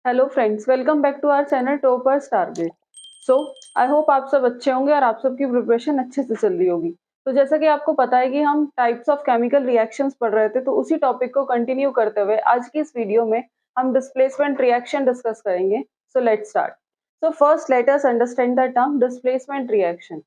Hello friends, welcome back to our channel toppers target. So I hope आप सब अच्छे होंगे और आप सबकी प्रिपरेशन अच्छे से चल रही होगी। तो जैसा कि आपको पता है कि हम टाइप्स ऑफ केमिकल रिएक्शंस पढ़ रहे थे, तो उसी टॉपिक को कंटिन्यू करते हुए आज की इस वीडियो में हम डिस्प्लेसमेंट रिएक्शन डिस्कस करेंगे। So let's start. So first let us understand the term displacement reaction.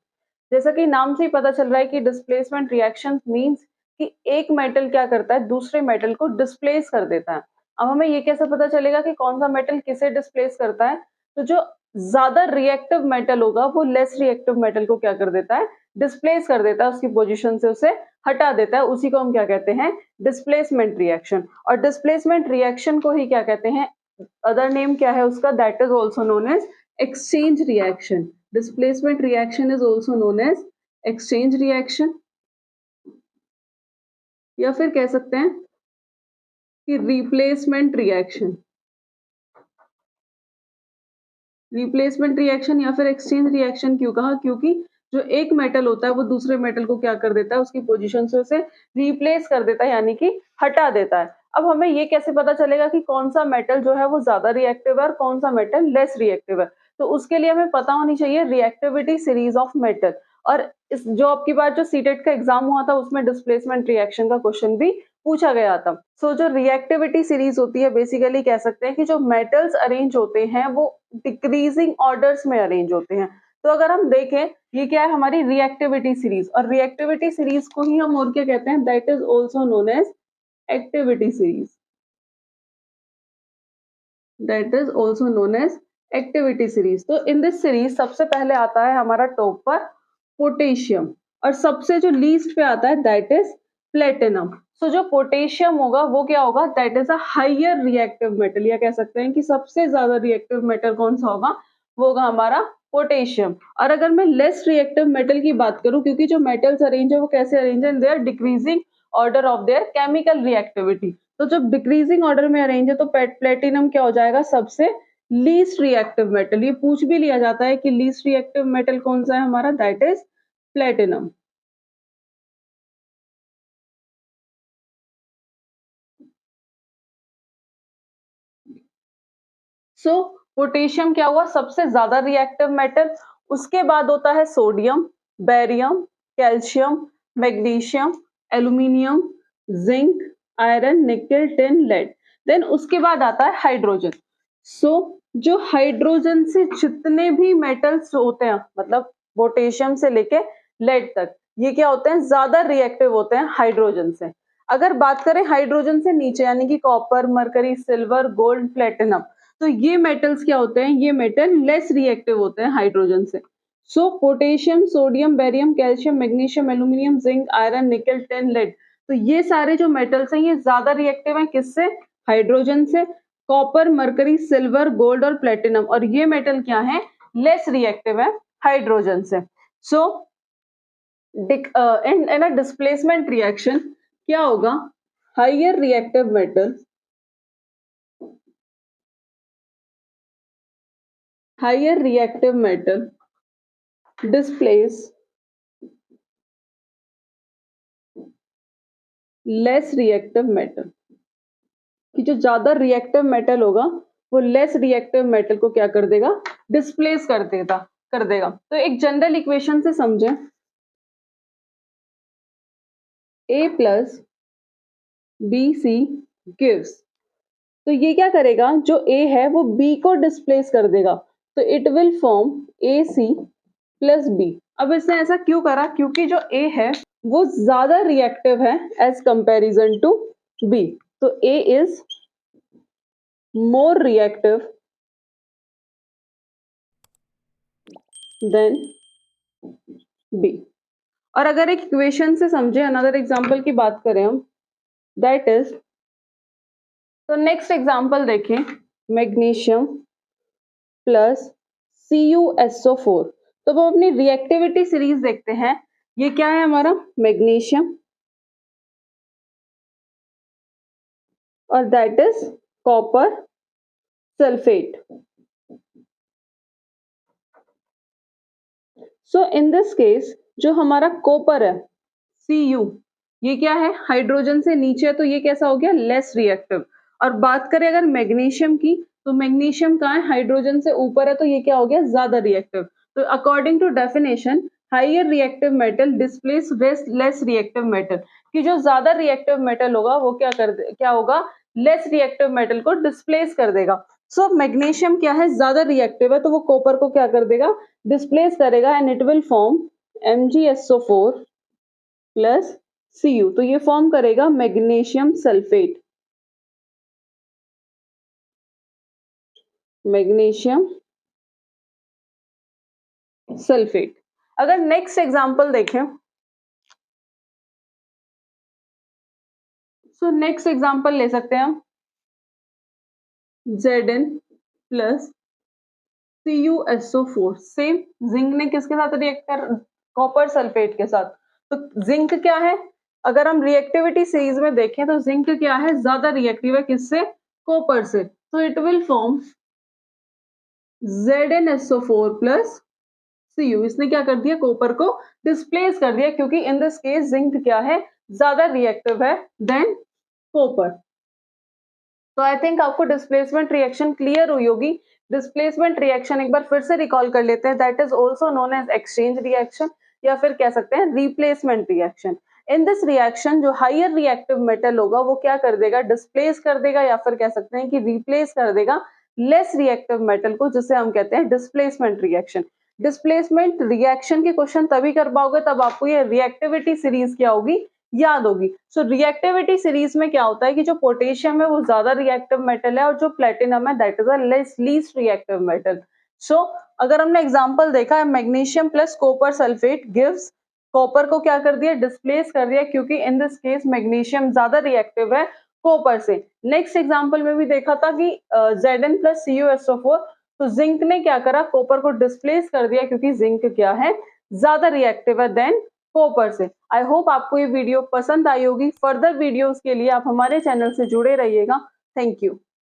जैसा कि नाम से ही पता चल रहा है कि डिस्प्लेसमेंट रिएक्शन मींस कि एक मेटल क्या करता है, दूसरे मेटल को डिस्प्लेस कर देता है। अब हमें ये कैसे पता चलेगा कि कौन सा मेटल किसे डिस्प्लेस करता है? तो जो ज्यादा रिएक्टिव मेटल होगा वो लेस रिएक्टिव मेटल को क्या कर देता है, डिस्प्लेस कर देता है, उसकी पोजीशन से उसे हटा देता है। उसी को हम क्या कहते हैं, डिस्प्लेसमेंट रिएक्शन। और डिस्प्लेसमेंट रिएक्शन को ही क्या कहते हैं, अदर नेम क्या है उसका, that is also known as exchange reaction. Displacement reaction is also known as exchange reaction, या फिर कह सकते हैं कि रिप्लेसमेंट रिएक्शन। रिप्लेसमेंट रिएक्शन या फिर एक्सचेंज रिएक्शन क्यों कहा? क्योंकि जो एक मेटल होता है वो दूसरे मेटल को क्या कर देता है, उसकी पोजीशन से उसे रिप्लेस कर देता है, यानी कि हटा देता है। अब हमें ये कैसे पता चलेगा कि कौन सा मेटल जो है वो ज्यादा रिएक्टिव है और कौन सा मेटल लेस रिएक्टिव है? तो उसके लिए हमें पता होनी चाहिए रिएक्टिविटी सीरीज ऑफ मेटल। और इस जो आपकी बार जो सीटेट का एग्जाम हुआ था उसमें डिस्प्लेसमेंट रिएक्शन का क्वेश्चन भी पूछा गया था। सो जो रिएक्टिविटी सीरीज होती है, बेसिकली कह सकते हैं कि जो मेटल्स अरेंज होते हैं वो डिक्रीजिंग ऑर्डर्स में अरेंज होते हैं। तो अगर हम देखें, ये क्या है, हमारी रिएक्टिविटी सीरीज। और रिएक्टिविटी सीरीज को ही हम और क्या कहते हैं, that is also known as activity series. That is also known as activity series. तो इन दिस सीरीज सबसे पहले आता है हमारा टॉप पर पोटेशियम, और सबसे जो लीस्ट पे आता है दैट इज प्लेटिनम। सो जो पोटेशियम होगा वो क्या होगा, that is a higher reactive metal, या कह सकते हैं कि सबसे ज्यादा रिएक्टिव मेटल कौन सा होगा, वो होगा हमारा पोटेशियम। और अगर मैं लेस रिएक्टिव मेटल की बात करूं, क्योंकि जो मेटल्स अरेंज है वो कैसे अरेंज है, they are decreasing order of their chemical reactivity. तो जब डिक्रीजिंग ऑर्डर में अरेंज है तो प्लेटिनम क्या हो जाएगा, सबसे लीस्ट रिएक्टिव मेटल। ये पूछ भी लिया जाता है कि लीस्ट रिएक्टिव मेटल कौन सा है हमारा, that is platinum. So potassium क्या हुआ, सबसे ज्यादा रिएक्टिव मेटल। उसके बाद होता है sodium, barium, calcium, magnesium, aluminium, zinc, iron, nickel, tin, lead. Then उसके बाद आता है हाइड्रोजन। सो जो हाइड्रोजन से जितने भी मेटल्स होते हैं, मतलब पोटेशियम से लेके लेड तक, ये क्या होते हैं, ज्यादा रिएक्टिव होते हैं हाइड्रोजन से। अगर बात करें हाइड्रोजन से नीचे, यानी कि copper, mercury, silver, gold, platinum, तो ये मेटल्स क्या होते हैं, ये मेटल लेस रिएक्टिव होते हैं हाइड्रोजन से। So potassium, sodium, barium, calcium, magnesium, aluminium, zinc, iron, nickel, tin, lead, तो ये सारे जो मेटल्स हैं ये ज्यादा रिएक्टिव हैं किससे, हाइड्रोजन से। कॉपर, मरकरी, सिल्वर, गोल्ड और प्लेटिनम, और ये मेटल क्या है, लेस रिएक्टिव है हाइड्रोजन से। सो इन अ डिस्प्लेसमेंट रिएक्शन क्या होगा, higher reactive metal, higher reactive metal displace less reactive metal, कि जो ज्यादा रिएक्टिव मेटल होगा वो लेस रिएक्टिव मेटल को क्या कर देगा, डिस्प्लेस कर देगा। तो एक जनरल इक्वेशन से समझें, A plus B C gives, तो ये क्या करेगा, जो A है वो B को डिस्प्लेस कर देगा, तो it will form A C plus B. अब इसने ऐसा क्यों करा, क्योंकि जो A है वो ज्यादा रिएक्टिव है एज कंपैरिजन टू B, तो A is more reactive than B। और अगर एक इक्वेशन से समझे, अनदर एग्जांपल की बात करें हम, दैट इज, तो नेक्स्ट एग्जांपल देखें, मैग्नीशियम प्लस CuSO4। तो वो अपनी रिएक्टिविटी सीरीज देखते हैं। ये क्या है हमारा, मैग्नीशियम, और that is copper sulphate. So in this case जो हमारा कॉपर है Cu, ये क्या है, हाइड्रोजन से नीचे है, तो ये कैसा हो गया, लेस रिएक्टिव। और बात करें अगर मैग्नीशियम की, तो मैग्नीशियम कहाँ है, हाइड्रोजन से ऊपर है, तो ये क्या हो गया, ज्यादा रिएक्टिव। तो according to definition higher reactive metal displace less reactive metal, कि जो ज्यादा रिएक्टिव मेटल होगा वो क्या होगा, लेस रिएक्टिव मेटल को डिस्प्लेस कर देगा। सो मैग्नीशियम क्या है, ज्यादा रिएक्टिव है, तो वो कॉपर को क्या कर देगा, डिस्प्लेस करेगा, and it will form MgSO4 plus Cu। तो ये फॉर्म करेगा मैग्नीशियम सल्फेट, मैग्नीशियम सल्फेट। अगर नेक्स्ट एग्जांपल देखें, सो नेक्स्ट एग्जांपल ले सकते हैं हम Zn plus CuSO4। Same zinc ने किसके साथ रिएक्ट कर, कॉपर सल्फेट के साथ। तो जिंक क्या है, अगर हम रिएक्टिविटी सीरीज में देखें तो जिंक क्या है, ज्यादा रिएक्टिव है, किससे, कॉपर से। तो it will form ZnSO4 plus Cu। इसने क्या कर दिया, कॉपर को डिस्प्लेस कर दिया, क्योंकि इन दिस केस जिंक क्या है, ज्यादा रिएक्टिव है देन कॉपर। तो आई थिंक आपको डिस्प्लेसमेंट रिएक्शन क्लियर हुई होगी। डिस्प्लेसमेंट रिएक्शन एक बार फिर से रिकॉल कर लेते हैं, that is also known as exchange reaction, या फिर कह सकते हैं replacement reaction. In this reaction जो हायर रिएक्टिव मेटल होगा वो क्या कर देगा, डिस्प्लेस कर देगा, या फिर कह सकते हैं कि रिप्लेस कर देगा लेस रिएक्टिव मेटल को, जिसे हम कहते हैं डिस्प्लेसमेंट रिएक्शन। डिस्प्लेसमेंट रिएक्शन के क्वेश्चन तभी कर पाओगे तब आपको ये रिएक्टिविटी सीरीज क्या होगी, याद होगी। सो रिएक्टिविटी सीरीज में क्या होता है कि जो पोटेशियम है वो ज्यादा रिएक्टिव मेटल है, और जो प्लेटिनम है that is a least reactive metal. So अगर हमने एग्जांपल देखा है, magnesium plus copper sulphate gives, copper को क्या कर दिया, डिस्प्लेस कर दिया, क्योंकि इन दिस केस मैग्नीशियम ज्यादा रिएक्टिव है कॉपर से। नेक्स्ट एग्जांपल में भी देखा था कि Zn प्लस CuSO4, तो जिंक ने क्या करा, कॉपर को डिस्प्लेस कर दिया, क्योंकि जिंक क्या है, ज्यादा रिएक्टिव है देन कॉपर से। आई होप आपको ये वीडियो पसंद आई होगी। फर्दर वीडियोस के लिए आप हमारे चैनल से जुड़े रहिएगा। Thank you.